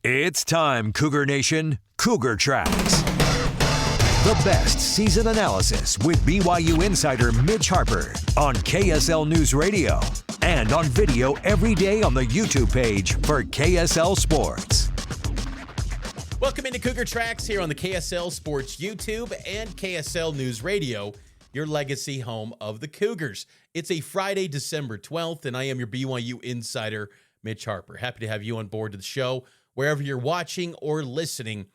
It's time, Cougar Nation. Cougar Tracks. The best season analysis with BYU insider Mitch Harper on KSL News Radio and on video every day on the YouTube page for KSL Sports. Welcome into Cougar Tracks here on the KSL Sports YouTube and KSL News Radio, your legacy home of the Cougars. It's a Friday, December 12th, and I am your BYU insider, Mitch Harper. Happy to have you on board to the show, wherever you're watching or listening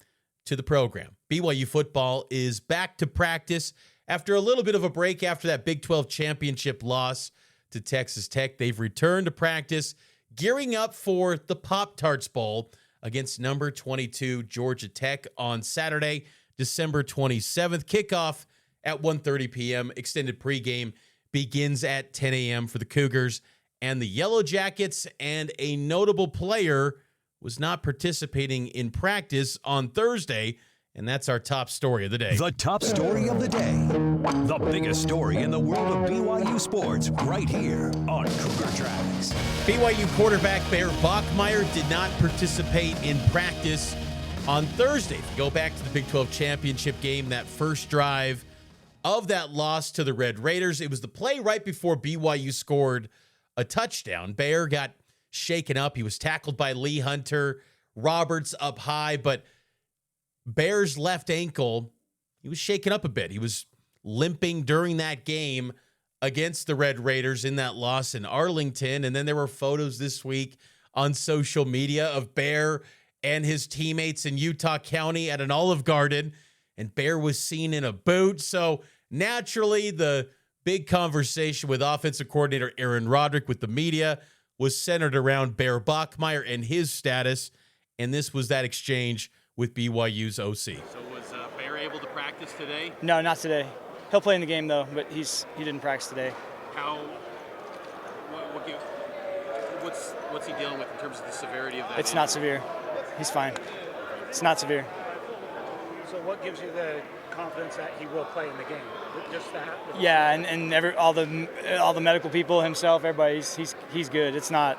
to the program. BYU football is back to practice after a little bit of a break after that Big 12 championship loss to Texas Tech. They've returned to practice, gearing up for the Pop-Tarts Bowl against number 22 Georgia Tech on Saturday, December 27th. Kickoff at 1:30 p.m. Extended pregame begins at 10 a.m. for the Cougars and the Yellow Jackets, and a notable player was not participating in practice on Thursday, and that's our top story of the day. The top story of the day. The biggest story in the world of BYU sports right here on Cougar Tracks. BYU quarterback Bear Bachmeier did not participate in practice on Thursday. If you go back to the Big 12 championship game, that first drive of that loss to the Red Raiders, it was the play right before BYU scored a touchdown. Bear got shaken up. He was tackled by Lee Hunter. Roberts up high, but Bear's left ankle, he was shaken up a bit. He was limping during that game against the Red Raiders in that loss in Arlington. And then there were photos this week on social media of Bear and his teammates in Utah County at an Olive Garden, and Bear was seen in a boot. So naturally, the big conversation with offensive coordinator Aaron Roderick with the media was centered around Bear Bachmeier and his status, and this was that exchange with BYU's OC. So was Bear able to practice today? No, not today. He'll play in the game though, but he didn't practice today. What's he dealing with in terms of the severity of that? It's not severe. He's fine. It's not severe. So what gives you the confidence that he will play in the game? Just that? Yeah, and all the medical people, himself, everybody, he's good. It's not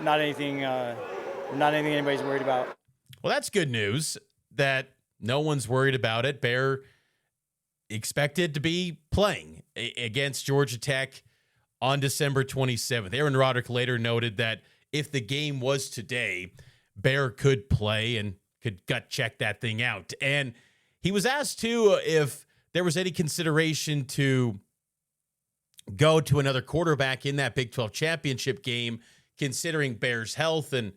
anything anybody's worried about. Well, that's good news that no one's worried about it. Bear expected to be playing against Georgia Tech on December 27th. Aaron Roderick later noted that if the game was today, Bear could play and could gut check that thing out. And he was asked, too, if there was any consideration to go to another quarterback in that Big 12 championship game, considering Bear's health. And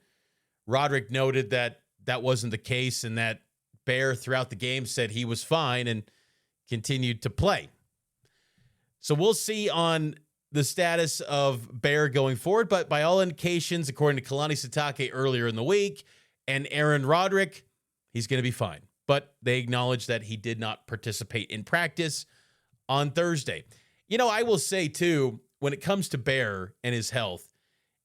Roderick noted that that wasn't the case and that Bear, throughout the game, said he was fine and continued to play. So we'll see on the status of Bear going forward. But by all indications, according to Kalani Sitake earlier in the week and Aaron Roderick, he's going to be fine. But they acknowledge that he did not participate in practice on Thursday. You know, I will say, too, when it comes to Bear and his health,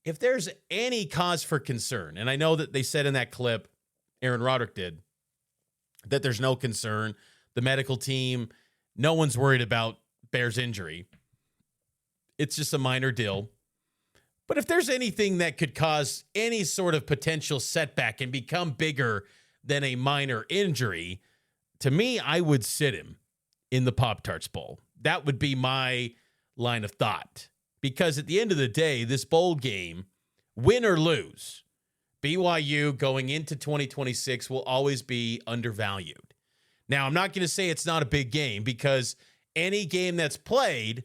if there's any cause for concern, and I know that they said in that clip, Aaron Roderick did, that there's no concern. The medical team, no one's worried about Bear's injury. It's just a minor deal. But if there's anything that could cause any sort of potential setback and become bigger than a minor injury, to me, I would sit him in the Pop-Tarts Bowl. That would be my line of thought. Because at the end of the day, this bowl game, win or lose, BYU going into 2026 will always be undervalued. Now, I'm not going to say it's not a big game, because any game that's played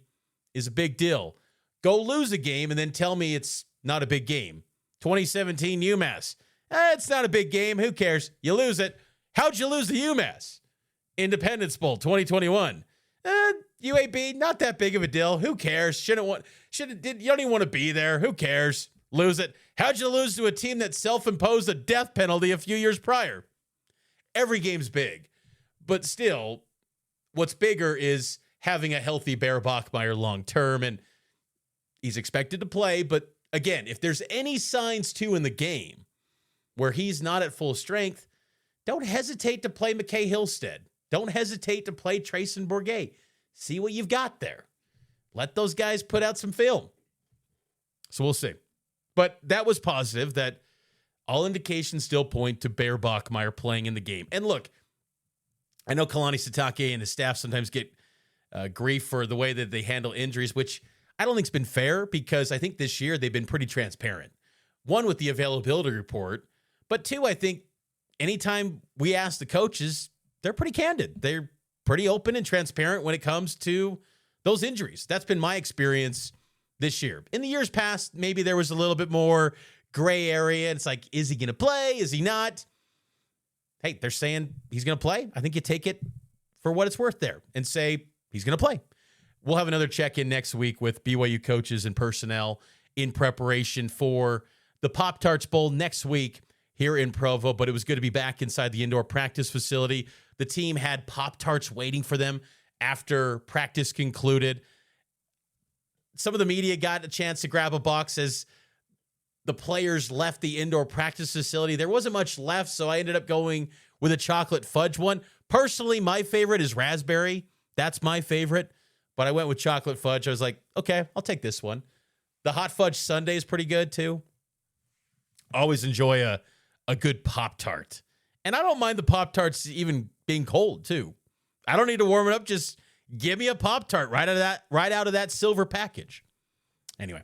is a big deal. Go lose a game and then tell me it's not a big game. 2017 UMass. It's not a big game. Who cares? You lose it. How'd you lose to UMass? Independence Bowl 2021. UAB, not that big of a deal. Who cares? You don't even want to be there. Who cares? Lose it. How'd you lose to a team that self-imposed a death penalty a few years prior? Every game's big. But still, what's bigger is having a healthy Bear Bachmeier long term, and he's expected to play. But again, if there's any signs too in the game where he's not at full strength, don't hesitate to play McKay Hillstead. Don't hesitate to play Trayson Bourget. See what you've got there. Let those guys put out some film. So we'll see. But that was positive that all indications still point to Bear Bachmeier playing in the game. And look, I know Kalani Sitake and his staff sometimes get grief for the way that they handle injuries, which I don't think's been fair, because I think this year they've been pretty transparent. One, with the availability report, but two, I think anytime we ask the coaches, they're pretty candid. They're pretty open and transparent when it comes to those injuries. That's been my experience this year. In the years past, maybe there was a little bit more gray area. It's like, is he going to play? Is he not? Hey, they're saying he's going to play. I think you take it for what it's worth there and say he's going to play. We'll have another check-in next week with BYU coaches and personnel in preparation for the Pop-Tarts Bowl next week here in Provo, but it was good to be back inside the indoor practice facility. The team had Pop-Tarts waiting for them after practice concluded. Some of the media got a chance to grab a box as the players left the indoor practice facility. There wasn't much left, so I ended up going with a chocolate fudge one. Personally, my favorite is raspberry. That's my favorite, but I went with chocolate fudge. I was like, okay, I'll take this one. The hot fudge sundae is pretty good too. Always enjoy a good Pop-Tart. And I don't mind the Pop-Tarts even being cold too. I don't need to warm it up. Just give me a Pop-Tart right out of that silver package. Anyway,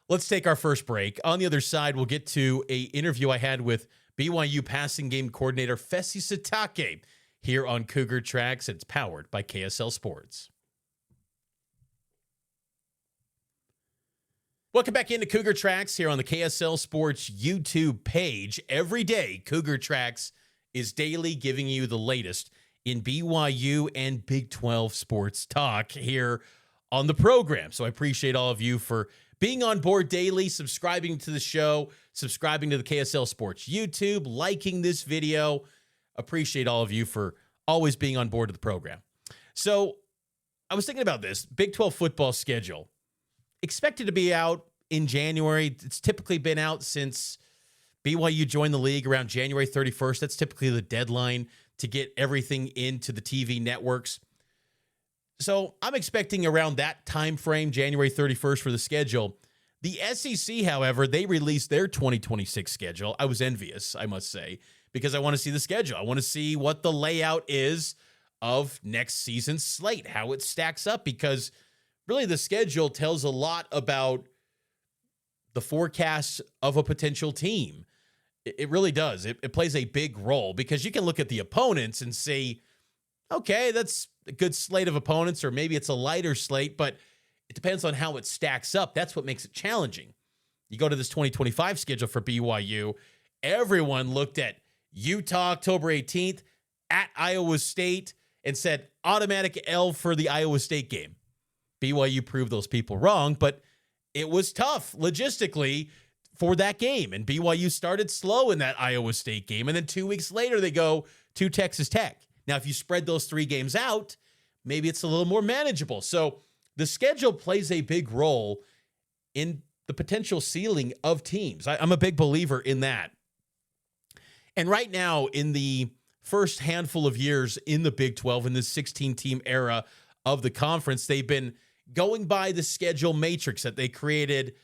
let's take our first break. On the other side, we'll get to an interview I had with BYU passing game coordinator Fesi Sitake here on Cougar Tracks. It's powered by KSL Sports. Welcome back into Cougar Tracks here on the KSL Sports YouTube page. Every day, Cougar Tracks is daily giving you the latest in BYU and Big 12 sports talk here on the program. So I appreciate all of you for being on board daily, subscribing to the show, subscribing to the KSL Sports YouTube, liking this video. Appreciate all of you for always being on board of the program. So I was thinking about this Big 12 football schedule. Expected to be out in January. It's typically been out since BYU joined the league around January 31st. That's typically the deadline to get everything into the TV networks. So I'm expecting around that time frame, January 31st, for the schedule. The SEC, however, they released their 2026 schedule. I was envious, I must say, because I want to see the schedule. I want to see what the layout is of next season's slate, how it stacks up, because really the schedule tells a lot about the forecast of a potential team. It really does. It plays a big role, because you can look at the opponents and say, okay, that's a good slate of opponents, or maybe it's a lighter slate, but it depends on how it stacks up. That's what makes it challenging. You go to this 2025 schedule for BYU, everyone looked at Utah October 18th at Iowa State and said automatic L for the Iowa State game. BYU proved those people wrong, but it was tough logistically for that game. And BYU started slow in that Iowa State game. And then 2 weeks later, they go to Texas Tech. Now, if you spread those 3 games out, maybe it's a little more manageable. So the schedule plays a big role in the potential ceiling of teams. I'm a big believer in that. And right now, in the first handful of years in the Big 12, in this 16-team era of the conference, they've been going by the schedule matrix that they created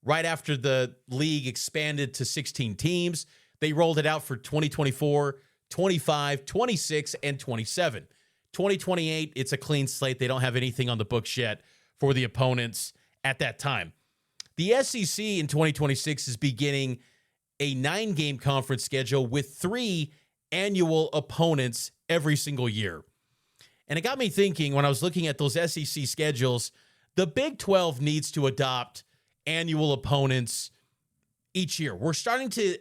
right after the league expanded to 16 teams. They rolled it out for 2024, 25, 26, and 27. 2028, it's a clean slate. They don't have anything on the books yet for the opponents at that time. The SEC in 2026 is beginning a 9-game conference schedule with 3 annual opponents every single year. And it got me thinking when I was looking at those SEC schedules, the Big 12 needs to adopt annual opponents each year. We're starting to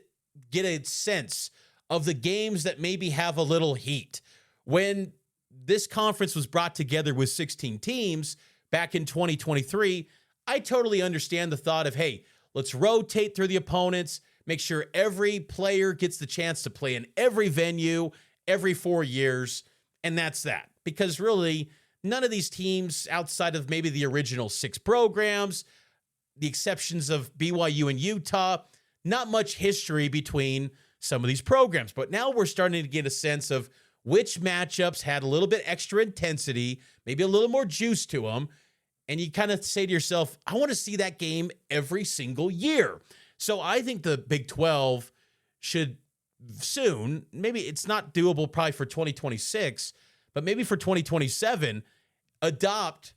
get a sense of the games that maybe have a little heat. When this conference was brought together with 16 teams back in 2023, I totally understand the thought of, hey, let's rotate through the opponents, make sure every player gets the chance to play in every venue every 4 years, and that's that. Because really, none of these teams outside of maybe the original 6 programs, the exceptions of BYU and Utah, not much history between some of these programs. But now we're starting to get a sense of which matchups had a little bit extra intensity, maybe a little more juice to them. And you kind of say to yourself, I want to see that game every single year. So I think the Big 12 should soon, maybe it's not doable probably for 2026, but maybe for 2027, adopt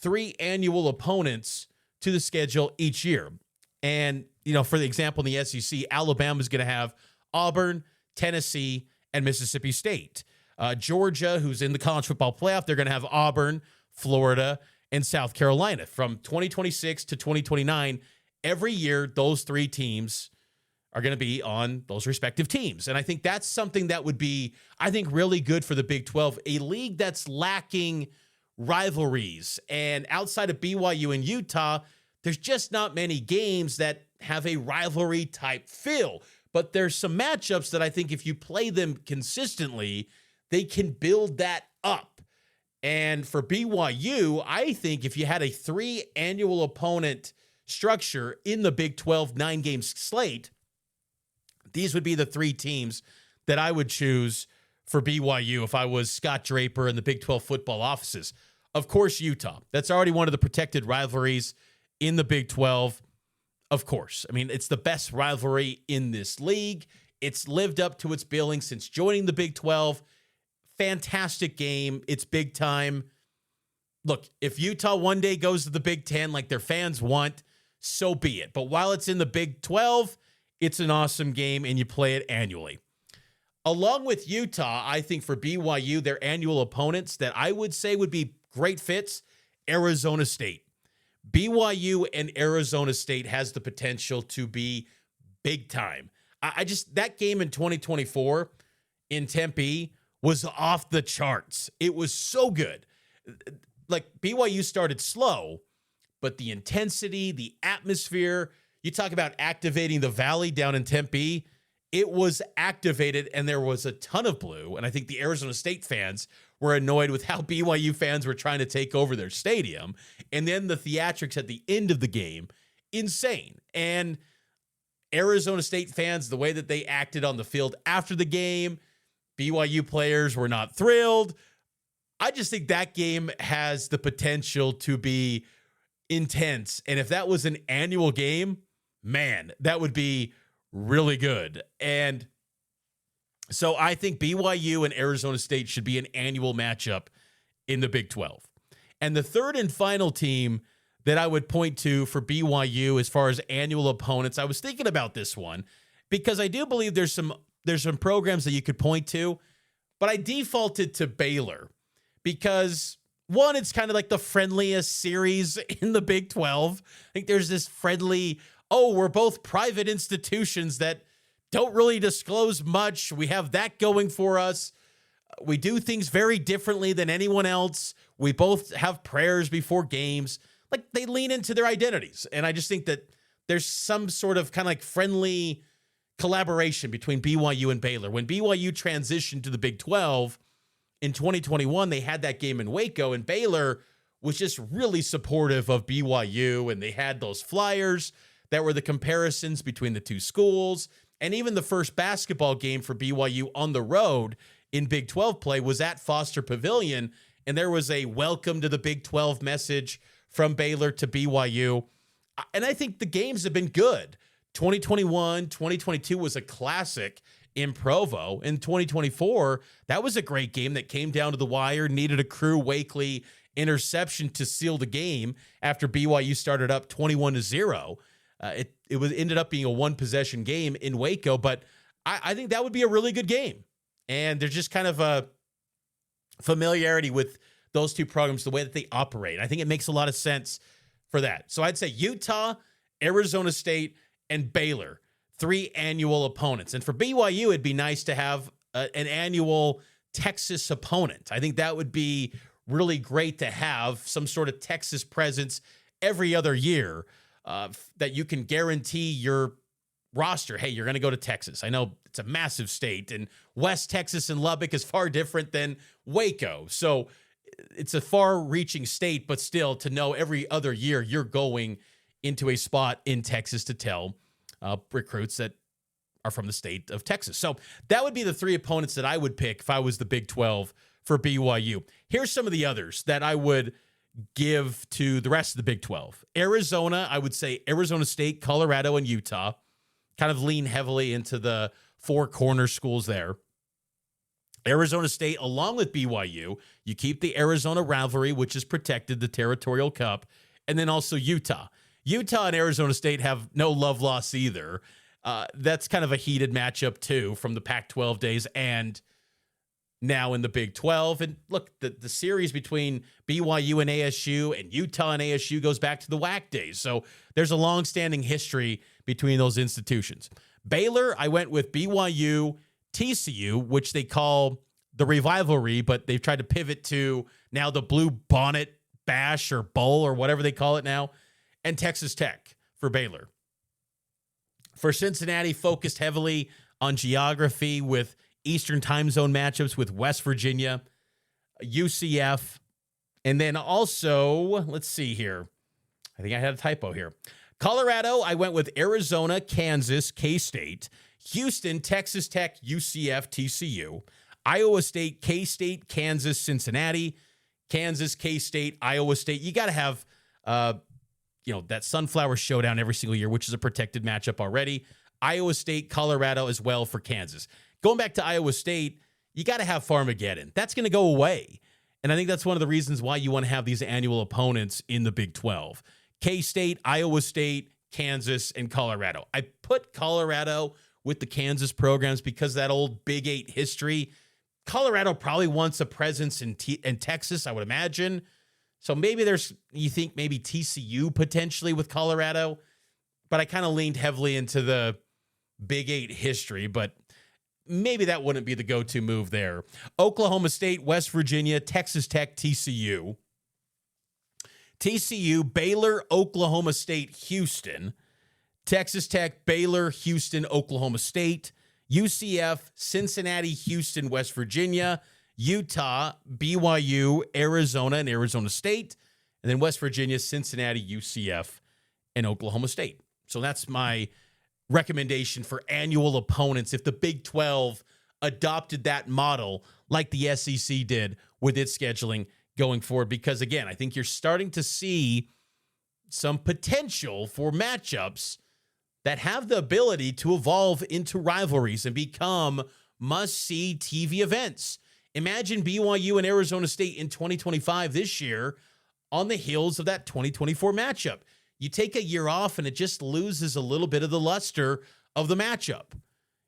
3 annual opponents to the schedule each year. And, for the example, in the SEC, Alabama is going to have Auburn, Tennessee, and Mississippi State. Georgia, who's in the college football playoff, they're going to have Auburn, Florida, and South Carolina. From 2026 to 2029, every year, those 3 teams are going to be on those respective teams. And I think that's something that would be, really good for the Big 12, a league that's lacking rivalries. And outside of BYU and Utah, there's just not many games that have a rivalry type feel. But there's some matchups that I think if you play them consistently, they can build that up. And for BYU, I think if you had a 3 annual opponent structure in the Big 12 9-game slate, these would be the 3 teams that I would choose for BYU if I was Scott Draper and the Big 12 football offices. Of course, Utah. That's already one of the protected rivalries in the Big 12. Of course. I mean, it's the best rivalry in this league. It's lived up to its billing since joining the Big 12. Fantastic game. It's big time. Look, if Utah one day goes to the Big 10 like their fans want, so be it. But while it's in the Big 12, it's an awesome game, and you play it annually. Along with Utah, I think for BYU, their annual opponents that I would say would be great fits, Arizona State. BYU and Arizona State has the potential to be big time. That game in 2024 in Tempe was off the charts. It was so good. Like, BYU started slow, but the intensity, the atmosphere, you talk about activating the Valley down in Tempe, it was activated, and there was a ton of blue. And I think the Arizona State fans were annoyed with how BYU fans were trying to take over their stadium. And then the theatrics at the end of the game, insane. And Arizona State fans, the way that they acted on the field after the game, BYU players were not thrilled. I just think that game has the potential to be intense. And if that was an annual game, man, that would be really good. And so I think BYU and Arizona State should be an annual matchup in the Big 12. And the third and final team that I would point to for BYU as far as annual opponents, I was thinking about this one because I do believe there's some programs that you could point to, but I defaulted to Baylor because, one, it's kind of like the friendliest series in the Big 12. I think there's this friendly, we're both private institutions that don't really disclose much. We have that going for us. We do things very differently than anyone else. We both have prayers before games. Like, they lean into their identities. And I just think that there's some sort of kind of like friendly collaboration between BYU and Baylor. When BYU transitioned to the Big 12 in 2021, they had that game in Waco, and Baylor was just really supportive of BYU, and they had those flyers that were the comparisons between the two schools. And even the first basketball game for BYU on the road in Big 12 play was at Foster Pavilion, and there was a welcome to the Big 12 message from Baylor to BYU. And I think the games have been good. 2021, 2022 was a classic in Provo. In 2024, that was a great game that came down to the wire, needed a Crew Wakely interception to seal the game after BYU started up 21-0. It ended up being a one-possession game in Waco, but I think that would be a really good game. And there's just kind of a familiarity with those two programs, the way that they operate. I think it makes a lot of sense for that. So I'd say Utah, Arizona State, and Baylor, 3 annual opponents. And for BYU, it'd be nice to have an annual Texas opponent. I think that would be really great to have some sort of Texas presence every other year. That you can guarantee your roster, hey, you're going to go to Texas. I know it's a massive state, and West Texas and Lubbock is far different than Waco. So it's a far-reaching state, but still to know every other year you're going into a spot in Texas to tell recruits that are from the state of Texas. So that would be the 3 opponents that I would pick if I was the Big 12 for BYU. Here's some of the others that I would give to the rest of the Big 12. Arizona, I would say Arizona State, Colorado, and Utah kind of lean heavily into the four corner schools there. Arizona State, along with BYU, you keep the Arizona rivalry, which has protected the Territorial Cup, and then also Utah. Utah and Arizona State have no love loss either. That's kind of a heated matchup, too, from the Pac-12 days and now in the Big 12. And look, the series between BYU and ASU and Utah and ASU goes back to the WAC days. So there's a long-standing history between those institutions. Baylor, I went with BYU, TCU, which they call the Revivalry, but they've tried to pivot to now the Blue Bonnet Bash or Bowl or whatever they call it now, and Texas Tech for Baylor. For Cincinnati, focused heavily on geography with Eastern time zone matchups with West Virginia, UCF, and then also, let's see here. I think I had a typo here. Colorado, I went with Arizona, Kansas, K-State. Houston, Texas Tech, UCF, TCU. Iowa State, K-State, Kansas, Cincinnati. Kansas, K-State, Iowa State. You got to have, that Sunflower Showdown every single year, which is a protected matchup already. Iowa State, Colorado as well for Kansas. Going back to Iowa State, you got to have Farmageddon. That's going to go away. And I think that's one of the reasons why you want to have these annual opponents in the Big 12. K-State, Iowa State, Kansas, and Colorado. I put Colorado with the Kansas programs because that old Big 8 history. Colorado probably wants a presence in Texas, I would imagine. So maybe you think maybe TCU potentially with Colorado, but I kind of leaned heavily into the Big 8 history, but maybe that wouldn't be the go-to move there. Oklahoma State, West Virginia, Texas Tech, TCU. TCU, Baylor, Oklahoma State, Houston. Texas Tech, Baylor, Houston, Oklahoma State. UCF, Cincinnati, Houston, West Virginia. Utah, BYU, Arizona, and Arizona State. And then West Virginia, Cincinnati, UCF, and Oklahoma State. So that's my recommendation for annual opponents if the Big 12 adopted that model like the SEC did with its scheduling going forward. Because, again, I think you're starting to see some potential for matchups that have the ability to evolve into rivalries and become must-see TV events. Imagine BYU and Arizona State in 2025 this year on the heels of that 2024 matchup. You take a year off and it just loses a little bit of the luster of the matchup.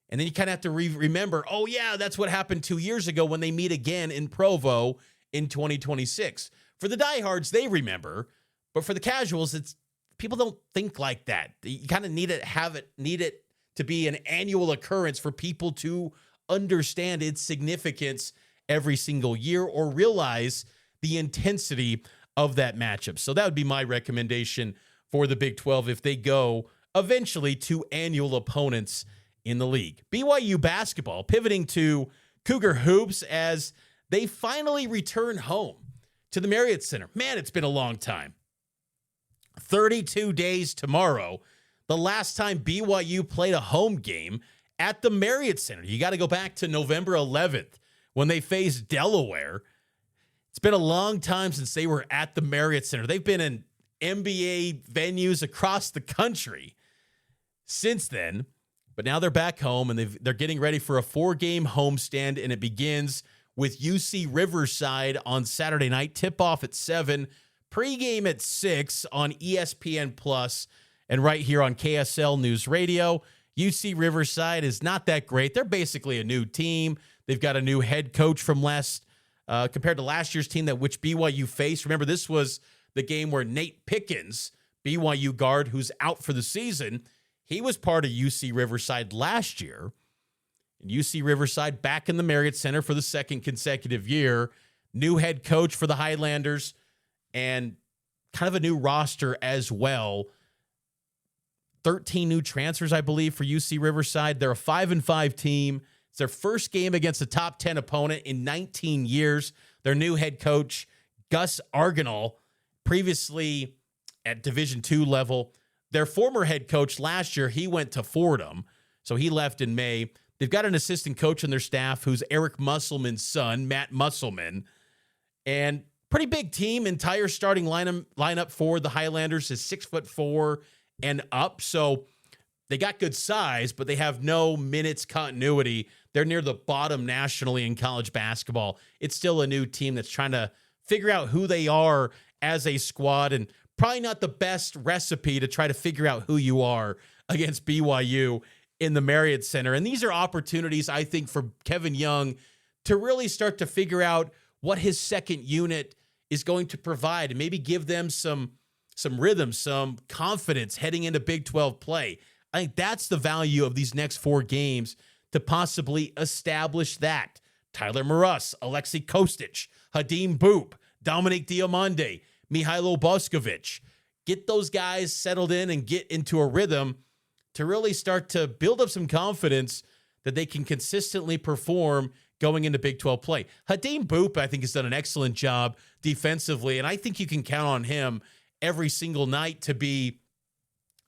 And then you kind of have to remember, oh yeah, that's what happened 2 years ago when they meet again in Provo in 2026. For the diehards, they remember, but for the casuals, people don't think like that. You kind of need it to be an annual occurrence for people to understand its significance every single year or realize the intensity of that matchup. So that would be my recommendation for the Big 12 if they go eventually to annual opponents in the league. BYU basketball pivoting to Cougar hoops as they finally return home to the Marriott Center. Man, it's been a long time. 32 days tomorrow, the last time BYU played a home game at the Marriott Center. You got to go back to November 11th when they faced Delaware. It's been a long time since they were at the Marriott Center. They've been in NBA venues across the country since then, but now they're back home and they're getting ready for a 4-game homestand, and it begins with UC Riverside on Saturday night. Tip-off at 7, pregame at 6 on ESPN Plus, and right here on KSL News Radio. UC Riverside is not that great. They're basically a new team. They've got a new head coach from compared to last year's team which BYU faced. Remember, this was the game where Nate Pickens, BYU guard, who's out for the season, he was part of UC Riverside last year. And UC Riverside back in the Marriott Center for the second consecutive year. New head coach for the Highlanders and kind of a new roster as well. 13 new transfers, I believe, for UC Riverside. They're a 5-5 team. It's their first game against a top 10 opponent in 19 years. Their new head coach, Gus Argonal, previously at Division II level. Their former head coach last year, he went to Fordham, so he left in May. They've got an assistant coach on their staff who's Eric Musselman's son, Matt Musselman. And pretty big team. Entire starting lineup for the Highlanders is 6'4" and up. So They got good size, but they have no minutes continuity. They're near the bottom nationally in college basketball. It's still a new team that's trying to figure out who they are as a squad, and probably not the best recipe to try to figure out who you are against BYU in the Marriott Center. And these are opportunities, I think, for Kevin Young to really start to figure out what his second unit is going to provide and maybe give them some rhythm, some confidence heading into Big 12 play. I think that's the value of these next 4 games, to possibly establish that. Tyler Moroz, Alexei Kostic, Hadim Boop, Dominic Diamande, Mihailo Boskovic. Get those guys settled in and get into a rhythm to really start to build up some confidence that they can consistently perform going into Big 12 play. Hadim Boop, I think, has done an excellent job defensively, and I think you can count on him every single night to be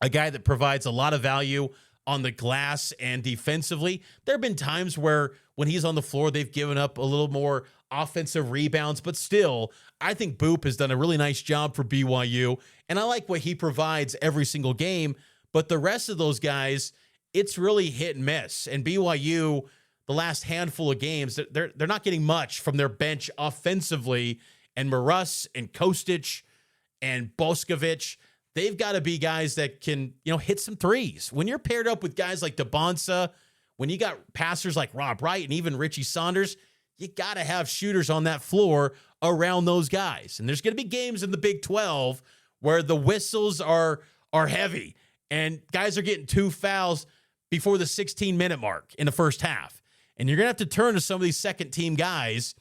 a guy that provides a lot of value on the glass and defensively. There have been times where when he's on the floor, they've given up a little more offensive rebounds, but still, I think Boop has done a really nice job for BYU, and I like what he provides every single game. But the rest of those guys, it's really hit and miss. And BYU, the last handful of games, they're not getting much from their bench offensively. And Moroz and Kostic and Boskovic, they've got to be guys that can, hit some threes. When you're paired up with guys like DeBonsa, when you got passers like Rob Wright and even Richie Saunders, you got to have shooters on that floor around those guys. And there's going to be games in the Big 12 where the whistles are heavy and guys are getting 2 fouls before the 16-minute mark in the first half. And you're going to have to turn to some of these second-team guys,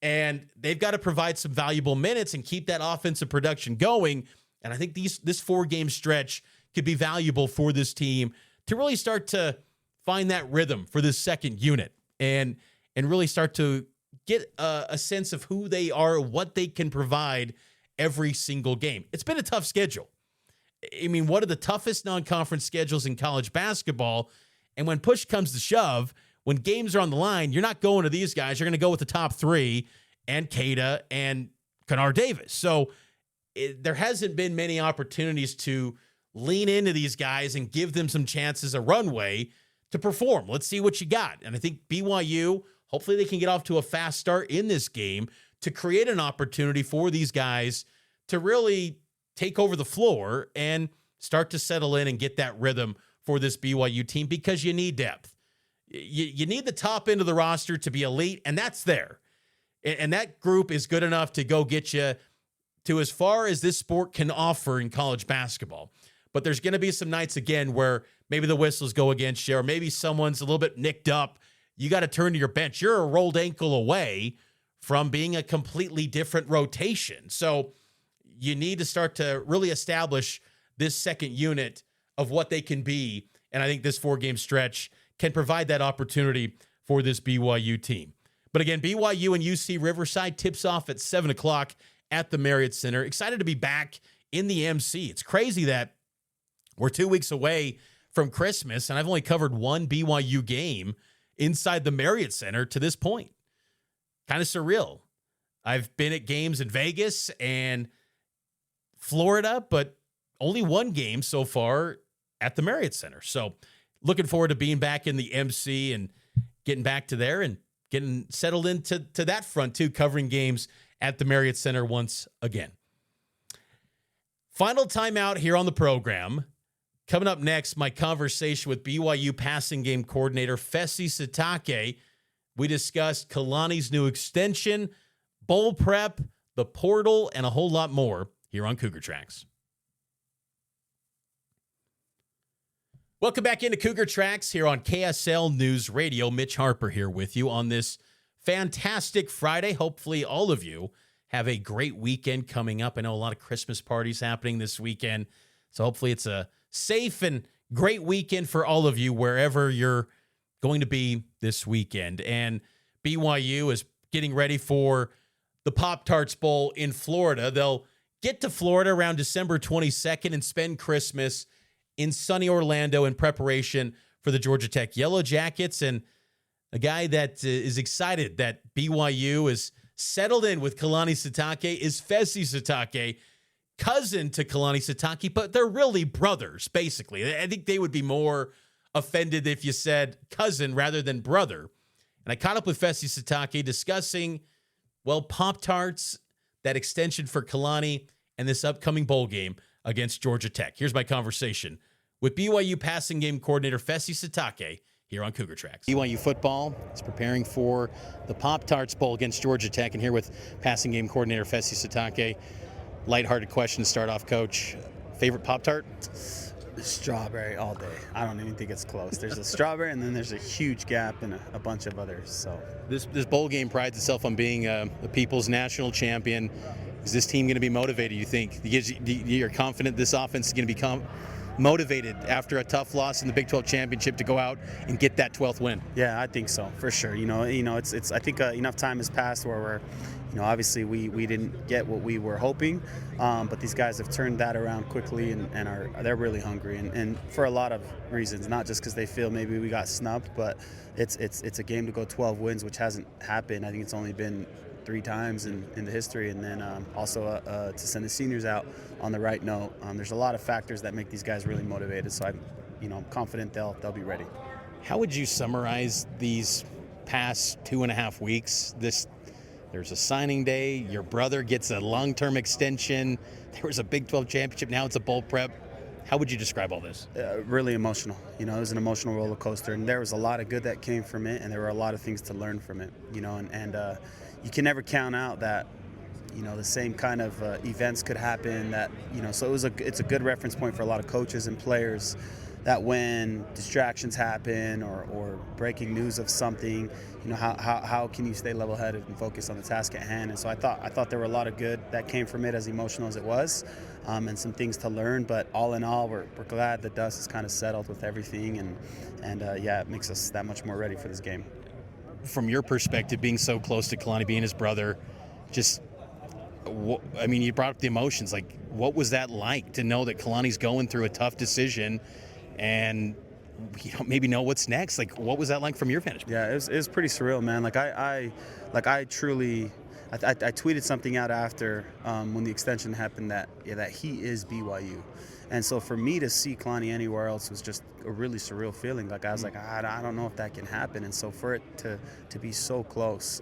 and they've got to provide some valuable minutes and keep that offensive production going. And I think this 4-game stretch could be valuable for this team to really start to find that rhythm for this second unit and really start to get a sense of who they are, what they can provide every single game. It's been a tough schedule. I mean, one of the toughest non-conference schedules in college basketball. And when push comes to shove, when games are on the line, you're not going to these guys. You're going to go with the top 3 and Cada and Kennard Davis. So there hasn't been many opportunities to lean into these guys and give them some chances, a runway to perform. Let's see what you got. And I think BYU, hopefully they can get off to a fast start in this game to create an opportunity for these guys to really take over the floor and start to settle in and get that rhythm for this BYU team, because you need depth. You need the top end of the roster to be elite, and that's there. And that group is good enough to go get you to as far as this sport can offer in college basketball. But there's going to be some nights, again, where maybe the whistles go against you, or maybe someone's a little bit nicked up. You got to turn to your bench. You're a rolled ankle away from being a completely different rotation. So you need to start to really establish this second unit of what they can be. And I think this 4-game stretch can provide that opportunity for this BYU team. But again, BYU and UC Riverside tips off at 7 o'clock at the Marriott Center. Excited to be back in the MC. It's crazy that we're 2 weeks away from Christmas, and I've only covered one BYU game inside the Marriott Center to this point. Kind of surreal. I've been at games in Vegas and Florida, but only one game so far at the Marriott Center. So looking forward to being back in the MC and getting back to there and getting settled into that front too, covering games at the Marriott Center once again. Final timeout here on the program. Coming up next, my conversation with BYU passing game coordinator Fesi Sitake. We discussed Kalani's new extension, bowl prep, the portal, and a whole lot more here on Cougar Tracks. Welcome back into Cougar Tracks here on KSL News Radio. Mitch Harper here with you on this fantastic Friday. Hopefully all of you have a great weekend coming up. I know a lot of Christmas parties happening this weekend, so hopefully it's a safe and great weekend for all of you wherever you're going to be this weekend. And BYU is getting ready for the Pop-Tarts Bowl in Florida. They'll get to Florida around December 22nd and spend Christmas in sunny Orlando in preparation for the Georgia Tech Yellow Jackets. And a guy that is excited that BYU is settled in with Kalani Sitake is Fesi Sitake. cousin to Kalani Sitake, but they're really brothers, basically. I think they would be more offended if you said cousin rather than brother. And I caught up with Fesi Sitake discussing, well, Pop-Tarts, that extension for Kalani, and this upcoming bowl game against Georgia Tech. Here's my conversation with BYU passing game coordinator Fesi Sitake here on Cougar Tracks. BYU football is preparing for the Pop-Tarts Bowl against Georgia Tech, and here with passing game coordinator Fesi Sitake. Lighthearted question to start off, Coach. Favorite Pop-Tart? Strawberry all day. I don't even think it's close. There's a strawberry, and then there's a huge gap in a bunch of others. So this bowl game prides itself on being the people's national champion. Is this team going to be motivated, you think? You're confident this offense is going to become motivated after a tough loss in the Big 12 championship to go out and get that 12th win? Yeah, I think so, for sure. It's I think enough time has passed where we're, obviously we didn't get what we were hoping, but these guys have turned that around quickly and they're really hungry and for a lot of reasons, not just because they feel maybe we got snubbed, but it's a game to go 12 wins, which hasn't happened. I think it's only been 3 times in the history, and then also to send the seniors out on the right note. There's a lot of factors that make these guys really motivated, so I'm confident they'll be ready. How would you summarize these past 2.5 weeks? There's a signing day, your brother gets a long-term extension, there was a Big 12 championship, now it's a bowl prep. How would you describe all this? Really emotional. It was an emotional roller coaster, and there was a lot of good that came from it, and there were a lot of things to learn from it. And you can never count out that the same kind of events could happen. That so it's a good reference point for a lot of coaches and players, that when distractions happen or breaking news of something, how can you stay level-headed and focus on the task at hand? And so I thought there were a lot of good that came from it, as emotional as it was, and some things to learn. But all in all, we're glad the dust is kind of settled with everything, and it makes us that much more ready for this game. From your perspective, being so close to Kalani, being his brother, you brought up the emotions. Like, what was that like to know that Kalani's going through a tough decision and maybe know what's next? Like, what was that like from your vantage point? Yeah, it was pretty surreal, man. I tweeted something out after when the extension happened that he is BYU. And so for me to see Kalani anywhere else was just a really surreal feeling. Like, I was like, I don't know if that can happen. And so for it to be so close,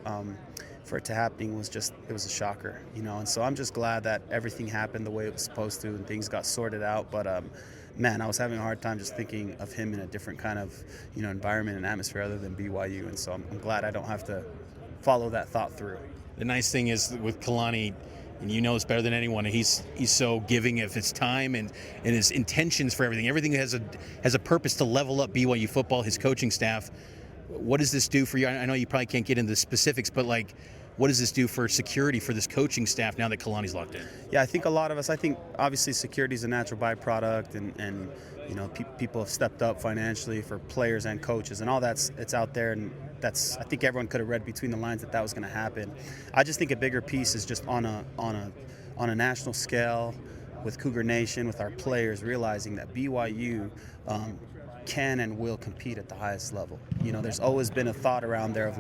for it to happen it was a shocker, And so I'm just glad that everything happened the way it was supposed to and things got sorted out. But man, I was having a hard time just thinking of him in a different kind of environment and atmosphere other than BYU. And so I'm glad I don't have to follow that thought through. The nice thing is with Kalani, and it's better than anyone, he's so giving of his time and his intentions for everything. Everything has a purpose to level up BYU football, his coaching staff. What does this do for you? I know you probably can't get into the specifics, but what does this do for security for this coaching staff now that Kalani's locked in? Yeah, I think a lot of us, obviously security is a natural byproduct, and people have stepped up financially for players and coaches, and all it's out there, and I think everyone could have read between the lines that was going to happen. I just think a bigger piece is just on a national scale with Cougar Nation, with our players, realizing that BYU can and will compete at the highest level. There's always been a thought around there of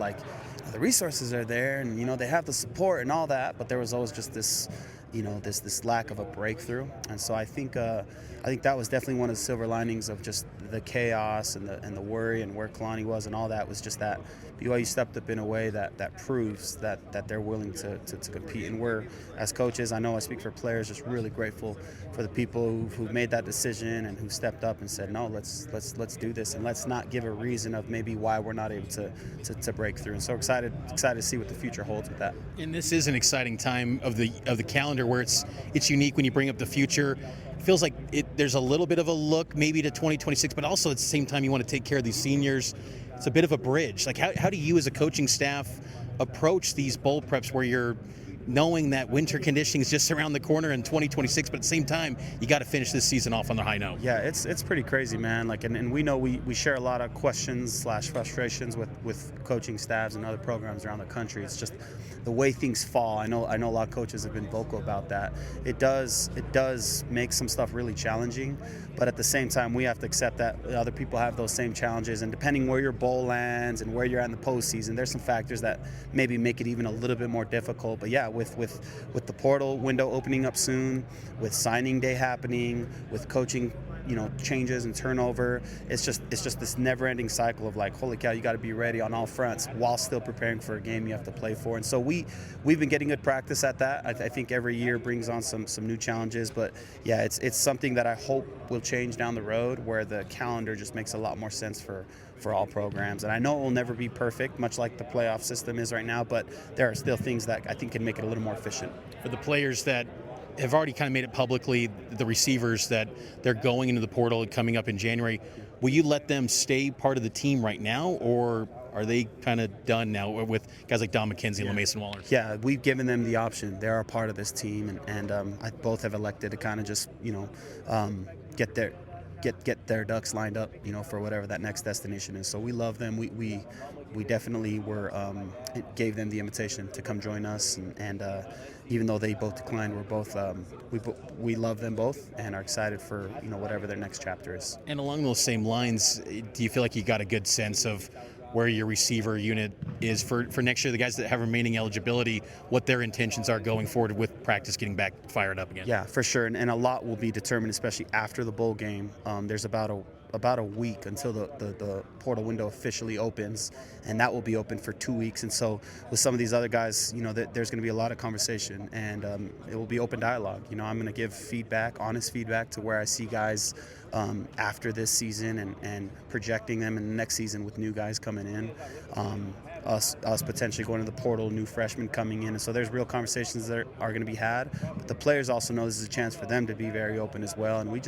the resources are there and they have the support and all that, but there was always just this this lack of a breakthrough. And so I think that was definitely one of the silver linings of just the chaos and the worry and where Kalani was and all that, was just that BYU stepped up in a way that proves that they're willing to compete. And we're, as coaches, I know I speak for players, just really grateful for the people who made that decision and who stepped up and said, no, let's do this, and let's not give a reason of maybe why we're not able to break through. And so excited to see what the future holds with that. And this is an exciting time of the calendar where it's unique when you bring up the future. It feels like there's a little bit of a look maybe to 2026, but also at the same time you want to take care of these seniors. It's a bit of a bridge. Like, how do you as a coaching staff approach these bowl preps where you're knowing that winter conditioning is just around the corner in 2026, but at the same time you got to finish this season off on the high note? Yeah, it's pretty crazy, man. And we know we share a lot of questions / frustrations with coaching staffs and other programs around the country. It's just the way things fall. I know a lot of coaches have been vocal about that. It does make some stuff really challenging, but at the same time we have to accept that other people have those same challenges, and depending where your bowl lands and where you're at in the postseason, there's some factors that maybe make it even a little bit more difficult. But yeah, with the portal window opening up soon, with signing day happening, with coaching changes and turnover. It's just this never-ending cycle of like, holy cow, you got to be ready on all fronts while still preparing for a game you have to play for. And so we've been getting good practice at that. I think every year brings on some new challenges, but yeah, it's something that I hope will change down the road, where the calendar just makes a lot more sense for all programs. And I know it will never be perfect, much like the playoff system is right now, but there are still things that I think can make it a little more efficient. For the players that have already kind of made it publicly, the receivers that they're going into the portal coming up in January, will you let them stay part of the team right now, or are they kind of done now with guys like Don McKenzie and LeMason Waller? Yeah, we've given them the option. They are a part of this team, and I both have elected to kind of just get their ducks lined up, for whatever that next destination is. So we love them. We definitely gave them the invitation to come join us, and even though they both declined, we're both we love them both and are excited for whatever their next chapter is. And along those same lines, do you feel like you got a good sense of where your receiver unit is for next year, the guys that have remaining eligibility, what their intentions are going forward with practice getting back fired up again? Yeah, for sure, and a lot will be determined, especially after the bowl game. There's about a week until the portal window officially opens, and that will be open for 2 weeks. And so with some of these other guys, there's going to be a lot of conversation, and it will be open dialogue. I'm going to give honest feedback to where I see guys after this season, and projecting them in the next season with new guys coming in, us potentially going to the portal, new freshmen coming in. And so there's real conversations that are going to be had, but the players also know this is a chance for them to be very open as well, and we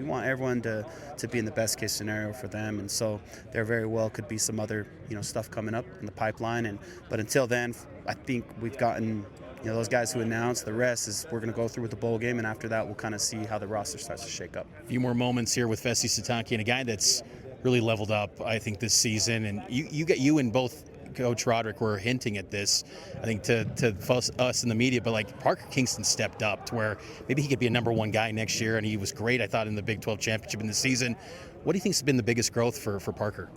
want everyone to be in the best case scenario for them. And so there very well could be some other stuff coming up in the pipeline, but until then, I think we've gotten those guys who announced. The rest is we're going to go through with the bowl game, and after that we'll kind of see how the roster starts to shake up. A few more moments here with Fesi Sitake, and a guy that's really leveled up, I think, this season. And you and both Coach Roderick were hinting at this, I think, to us in the media, but like Parker Kingston stepped up to where maybe he could be a number one guy next year, and he was great, I thought, in the Big 12 championship in the season. What do you think has been the biggest growth for Parker?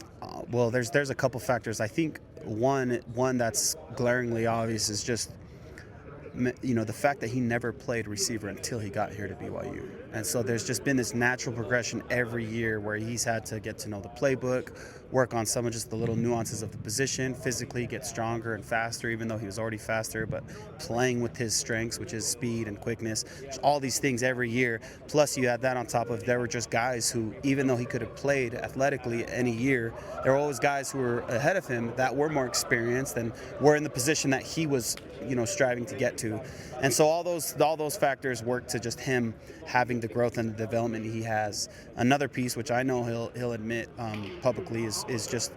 Well, there's a couple factors. I think one that's glaringly obvious is just the fact that he never played receiver until he got here to BYU. And so there's just been this natural progression every year where he's had to get to know the playbook, work on some of just the little nuances of the position, physically get stronger and faster, even though he was already faster, but playing with his strengths, which is speed and quickness, just all these things every year. Plus you add that on top of, there were just guys who, even though he could have played athletically any year, there were always guys who were ahead of him that were more experienced and were in the position that he was, striving to get to. And so all those factors work to just him having the growth and the development he has. Another piece, which I know he'll admit publicly, is just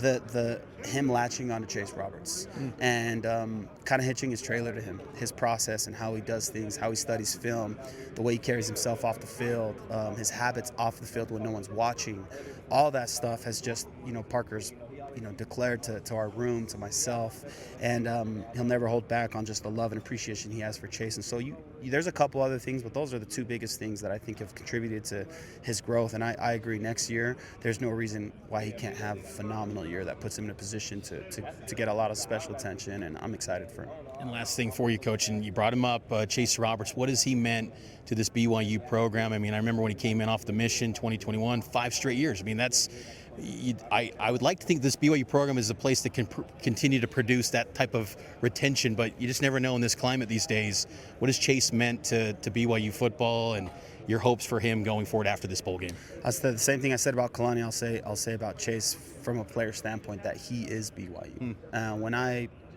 the him latching onto Chase Roberts and kind of hitching his trailer to him, his process and how he does things, how he studies film, the way he carries himself off the field, his habits off the field when no one's watching. All that stuff has just, Parker's declared to our room, to myself, and he'll never hold back on just the love and appreciation he has for Chase. And so there's a couple other things, but those are the two biggest things that I think have contributed to his growth. And I agree, next year there's no reason why he can't have a phenomenal year that puts him in a position to get a lot of special attention, and I'm excited for him. And last thing for you, Coach, and you brought him up, Chase Roberts, what has he meant to this BYU program? I mean, I remember when he came in off the mission 2021, 5 straight years. I mean, that's I would like to think this BYU program is a place that can continue to produce that type of retention, but you just never know in this climate these days. What has Chase meant to BYU football and your hopes for him going forward after this bowl game? That's the same thing I said about Kalani. I'll say about Chase from a player standpoint, that he is BYU.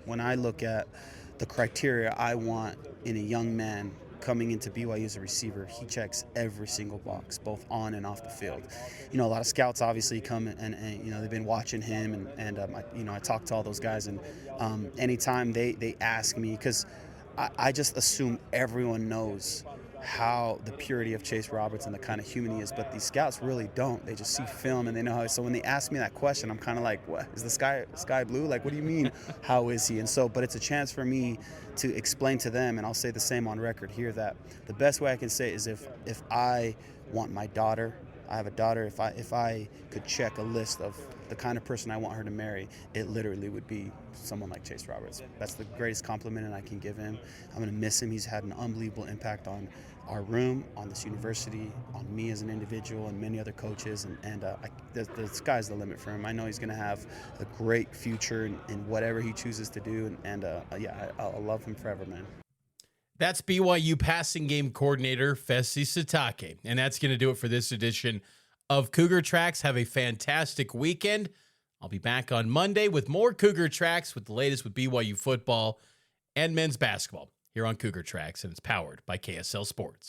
When I look at the criteria I want in a young man coming into BYU as a receiver, he checks every single box, both on and off the field. A lot of scouts obviously come and they've been watching him, and I talk to all those guys, and anytime they ask me, because I just assume everyone knows how the purity of Chase Roberts and the kind of human he is, but these scouts really don't. They just see film and they know how. So when they ask me that question, I'm kind of like, what is the sky blue? Like, what do you mean? How is he? And so, but it's a chance for me to explain to them, and I'll say the same on record here, that the best way I can say it is if I want my daughter, I have a daughter, if I could check a list of the kind of person I want her to marry, it literally would be someone like Chase Roberts. That's the greatest compliment I can give him. I'm going to miss him. He's had an unbelievable impact on our room, on this university, on me as an individual, and many other coaches. And the sky's the limit for him. I know he's going to have a great future in whatever he chooses to do. I'll love him forever, man. That's BYU passing game coordinator Fesi Sitake. And that's going to do it for this edition of Cougar Tracks. Have a fantastic weekend. I'll be back on Monday with more Cougar Tracks with the latest with BYU football and men's basketball here on Cougar Tracks, and it's powered by KSL Sports.